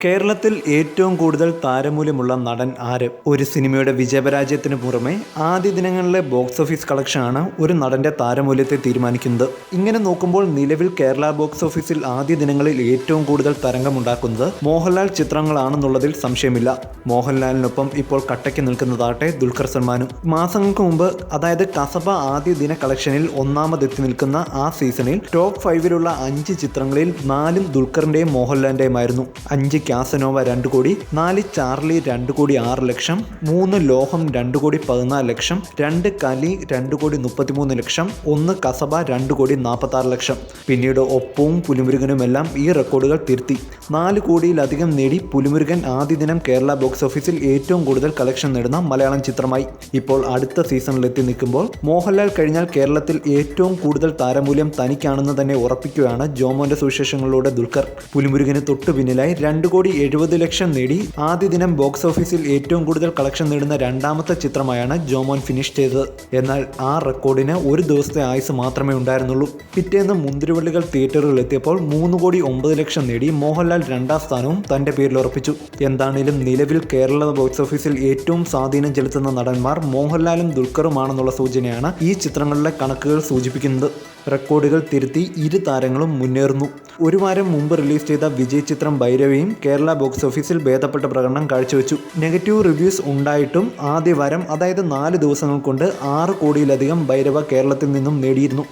കേരളത്തിൽ ഏറ്റവും കൂടുതൽ താരമൂല്യമുള്ള നടൻ ആര്? ഒരു സിനിമയുടെ വിജയപരാജയത്തിന് പുറമെ ആദ്യ ദിനങ്ങളിലെ ബോക്സ് ഓഫീസ് കളക്ഷനാണ് ഒരു നടന്റെ താരമൂല്യത്തെ തീരുമാനിക്കുന്നത്. ഇങ്ങനെ നോക്കുമ്പോൾ നിലവിൽ കേരള ബോക്സ് ഓഫീസിൽ ആദ്യ ദിനങ്ങളിൽ ഏറ്റവും കൂടുതൽ തരംഗമുണ്ടാക്കുന്നത് മോഹൻലാൽ ചിത്രങ്ങളാണെന്നുള്ളതിൽ സംശയമില്ല. മോഹൻലാലിനൊപ്പം ഇപ്പോൾ കട്ടയ്ക്ക് നിൽക്കുന്നതാട്ടെ ദുൽഖർ സൽമാനും. മാസങ്ങൾക്ക് മുമ്പ്, അതായത് കസബ ആദ്യ ദിന കളക്ഷനിൽ ഒന്നാമതെത്തി നിൽക്കുന്ന ആ സീസണിൽ ടോപ്പ് 5-ലുള്ള 5 ചിത്രങ്ങളിൽ 4 ദുൽഖറിന്റെയും മോഹൻലാലിന്റെയുമായിരുന്നു. 5 കാസനോവ 2 കോടി, 4 ചാർലി 2 കോടി 6 ലക്ഷം, 3 ലോഹം 2 കോടി 14 ലക്ഷം, 2 കലി 2 കോടി 33 ലക്ഷം, 1 കസബ 2 കോടി 46 ലക്ഷം. പിന്നീട് ഒപ്പവും പുലിമുരുകനുമെല്ലാം ഈ റെക്കോർഡുകൾ തിരുത്തി 4 കോടിയിലധികം നേടി പുലിമുരുകൻ ആദ്യ ദിനം കേരള ബോക്സ് ഓഫീസിൽ ഏറ്റവും കൂടുതൽ കളക്ഷൻ നേടുന്ന മലയാളം ചിത്രമായി. ഇപ്പോൾ അടുത്ത സീസണിലെത്തി നിൽക്കുമ്പോൾ മോഹൻലാൽ കഴിഞ്ഞാൽ കേരളത്തിൽ ഏറ്റവും കൂടുതൽ താരമൂല്യം തനിക്കാണെന്ന് തന്നെ ഉറപ്പിക്കുകയാണ് ജോമോന്റെ സുവിശേഷങ്ങളിലൂടെ ദുൽഖർ. പുലിമുരുകന് തൊട്ടു പിന്നിലായി 2 കോടി 70 ലക്ഷം നേടി ആദ്യ ദിനം ബോക്സ് ഓഫീസിൽ ഏറ്റവും കൂടുതൽ കളക്ഷൻ നേടുന്ന രണ്ടാമത്തെ ചിത്രമായാണ് ജോമോൻ ഫിനിഷ് ചെയ്തത്. എന്നാൽ ആ റെക്കോർഡിന് ഒരു ദിവസത്തെ ആയുസ് മാത്രമേ ഉണ്ടായിരുന്നുള്ളൂ. പിറ്റേന്ന് മുന്തിരിവള്ളികൾ തിയേറ്ററുകളിൽ എത്തിയപ്പോൾ 3 കോടി 9 ലക്ഷം നേടി മോഹൻലാൽ 2ാം സ്ഥാനവും തന്റെ പേരിൽ ഉറപ്പിച്ചു. എന്താണേലും നിലവിൽ കേരള ബോക്സ് ഓഫീസിൽ ഏറ്റവും സ്വാധീനം ചെലുത്തുന്ന നടന്മാർ മോഹൻലാലും ദുൽഖറുമാണെന്നുള്ള സൂചനയാണ് ഈ ചിത്രങ്ങളിലെ കണക്കുകൾ സൂചിപ്പിക്കുന്നത്. റെക്കോർഡുകൾ തിരുത്തി ഇരു താരങ്ങളും മുന്നേറുന്നു. ഒരു വാരം മുമ്പ് റിലീസ് ചെയ്ത വിജയ് ചിത്രം ഭൈരവിയും കേരള ബോക്സ് ഓഫീസിൽ ഭേദപ്പെട്ട പ്രകടനം കാഴ്ചവെച്ചു. നെഗറ്റീവ് റിവ്യൂസ് ഉണ്ടായിട്ടും ആദ്യ വാരം, അതായത് 4 ദിവസങ്ങൾ കൊണ്ട് 6 കോടിയിലധികം ഭൈരവ കേരളത്തിൽ നിന്നും നേടിയിരുന്നു.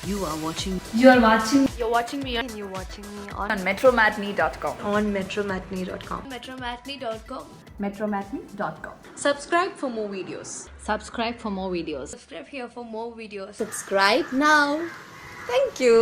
You're watching me on metromatney.com. metromatney.com. Subscribe for more videos. Subscribe here for more videos. Subscribe now. Thank you.